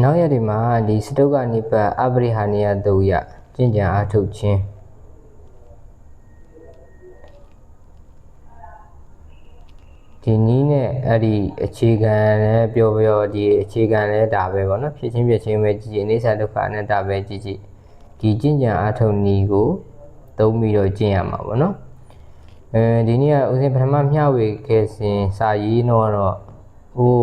နောက်ရဒီမှာဒီစတုကနိဗ္ဗာန်အပရိဟာနိယတုယကျင့်ကြံအားထုတ်ခြင်းဒီနည်းနဲ့အဲ့ဒီအခြေခံလည်းပြောဒီအခြေခံလည်းဒါပဲပေါ့နော်ဖြစ်ချင်းပြချင်းပဲကြည်အိဋ္ဌဒုက္ခအနတ္တပဲကြည်ဒီကျင့်ကြံအားထုတ်နည်းကိုသုံးပြီးတော့ကျင့်ရမှာပေါ့နော်ဒီနေ့ကဦးဇင်းပထမမျှဝေခဲ့စဉ်စာရေးတော့ဟို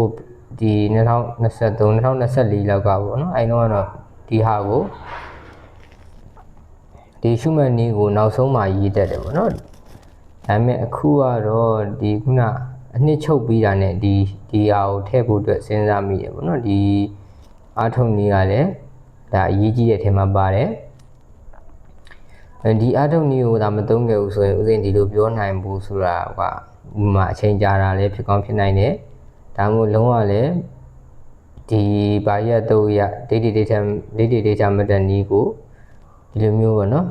ဒီ2023 2024လောက်ကပေါ့နော်အဲ့တော့ဒီဟာကိုဒီရှုမှတ်နည်းကိုနောက်ဆုံးမှရေးတတ်တယ်ပေါ့နော်ဒါပေမဲ့အခုကတော့ဒီခုနအနှစ်ချုပ်ပြီးတာနဲ့ဒီဟာကိုထည့်ဖို့အတွက်စဉ်းစားမိတယ်ပေါ့နော်ဒီအားထုတ်နည်းကလည်းဒါအရေးကြီးတဲ့အထက်မှာပါတယ်ဒီအားထုတ်နည်းကိုဒါမသုံးခဲ့ဘူးဆိုရင်ဦးဇင်းဒီလိုပြောနိုင်ဘူးဆိုတာကဥမာအချိန်ကြာတာလည်းဖြစ်ကောင်းဖြစ်နိုင်တယ်ဒါမှမဟုတ်လုံးဝလည်းဒီဘာရတော့ရဒိဋ္ဌိဒိဋ္ဌမတ္တနည်းကိုဒီလိုမျိုးပေါ့နော်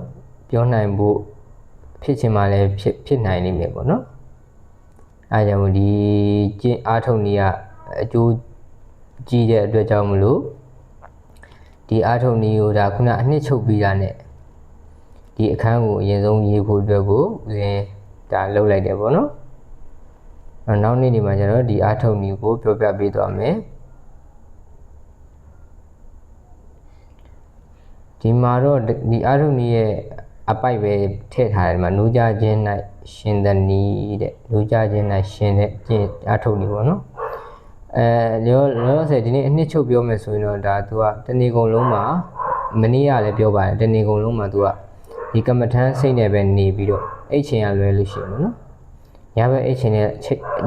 ပြောနိုင်ဖို့ဖြစ်ချင်မှလည်းဖြစ်နိုင်လိမ့်မယ်ပေါ့နော်အဲကြောင့်ဒီကျင့်အားထုတ်နည်းကအကျိုးကြီးတဲ့အတွက်ကြောင့်မလို့ဒီအားထုတ်နည်းကိုဒါခုနအနှစ်ချုပ်ပြီးတာနဲ့ဒီအခန်းကိုအရင်ဆုံးရေးဖို့အတွက်ကိုဦးဇင်းဒါလုပ်လိုက်တယ်ပေါ့နော်နောက်နေ့ဒီမှာကျတော့ဒီအားထုတ်နည်းကိုပြောပြပေးသွားမယ်ဒီမှာတော့ဒီအားထုတ်နည်းရဲ့အပိုက်ပဲထည့်ထားတယ်ဒီမှာနူးကြခြင်း၌ရှင်သနည်းတဲ့နူးကြခြင်း၌ရှင်တဲ့ကျင့်အားထုတ်နည်းပေါ့နော်လောဆယ်ဒီနေ့အနှစ်ချုပ်ပြောမယ်ဆိုရင်တော့ဒါသူကတဏီကုံလုံးမှာမနေ့ကလည်းပြောပါတယ်တဏီကုံလုံးမှာသူကဒီကမ္မထမ်းစိတ်နဲ့ပဲနေပြီးတော့အိတ်ချင်ရလွယ်လို့ရှိရင်နော်ညဘက်အိတ်ချင်တဲ့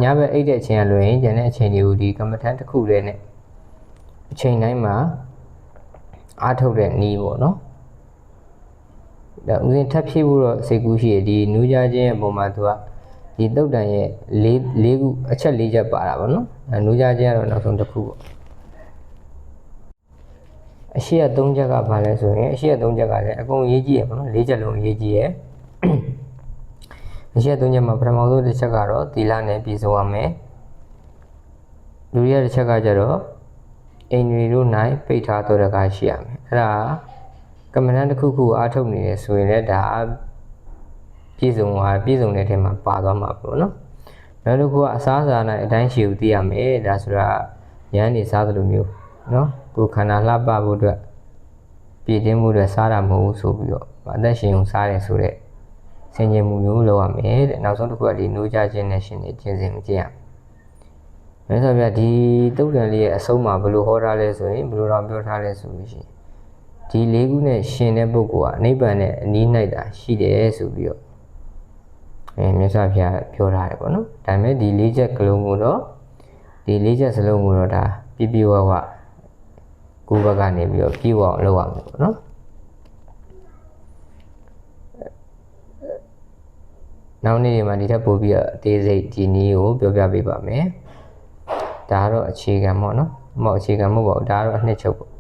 ညဘက်အိတ်တဲ့အချိန်ကလွယ်ရင်ကျန်တဲ့အချိန်တွေကိုဒီကမ္မထမ်းတစ်ခုတည်းနဲ့အချိန်တိုင်းမှာအားထုတ်တဲ့နည်းပေါ့နော်ဒါဦးဇင်းထပ်ဖြည့်ဖို့တော့စိတ်ကူးရှိရဒီနူးကြခြင်းရဲ့ပုံမှာသူကဒီတုတ်တန်ရဲ့၄ခုအချက်၄ချက်ပါတာပေါ့နော်နူးကြခြင်းကတော့နောက်ဆုံးတစ်ခုပေါ့အရှိရ၃ချက်ကဘာလဲဆိုရင်အရှိရ၃ချက်ကလည်းအကုန်ရေးကြည့်ရပေါ့နော်၄ချက်လုံးရေးကြည့်ရအရှိရ၃ချက်မှာပထမဆုံးတစ်ချက်ကတော့သီလနဲ့ပြည့်စုံရမယ်ဒုတိယတစ်ချက်ကကျတော့အိန္ဒြေတို့၌ပိတ်ထားသောတကားရှိရမယ်အဲ့ဒါကမ္မဋ္ဌာန်းတစ်ခုခုအားထုတ်နေတယ်ဆိုရင်လည်းဒါပြည့်စုံတဲ့ထဲမှာပါသွားမှာပေါ့နော်နောက်တစ်ခုကအစားအစာနဲ့အတိုင်းရှိကိုသိရမယ်ဒါဆိုတာရဟန်းနေစားသလိုမျိုးနော်ကိုယ်ခန္ဓာလှပဖို့အတွက်ပြည့်တင်းမှုအတွက်စားတာမဟုတ်ဘူးဆိုပြီးတော့အသက်ရှင်ုံစားတယ်ဆိုတဲ့ဆင်ခြင်မှုမျိုးလုပ်ရမယ်တဲ့နောက်ဆုံးတစ်ခုကဒီနိုးကြခြင်းနဲ့ရှင်နေခြင်းစဉ်မကြည့်ရမြတ်စွာဘုရားဒီတုတ်တန်လေးရဲ့အဆုံးမှာဘယ်လိုဟောထားလဲဆိုရင်ဘယ်လိုတော့ပြောထားလဲဆိုလို့ရှိရင်ဒီ၄ခုနဲ့ရှင်တဲ့ပုဂ္ဂိုလ်ကအနိဗ္ဗာန်နဲ့အနီး၌တာရှိတယ်ဆိုပြီးတော့မြတ်စွာဘုရားပြောထားတယ်ပေါ့နော်ဒါပေမဲ့ဒီ၄ချက်ကလုံးကိုတော့ဒီ၄ချက်စလုံးကိုတော့ဒါပြပြဝဝကိုယ်ဘက်ကနေပြီးတော့ပြည့်ဝအောင်လုပ်ရမယ်ပေါ့နော်နောက်နေ့မှာဒီထက်ပိုပြီးတော့အသေးစိတ်ဒီနည်းကိုပြောပြပေးပါမယ်ဒါကတော့အခြေခံပေါ့နော်မဟုတ်အခြေခံမဟုတ်ပါဘူးဒါကတော့အနှစ်ချုပ်ပေါ့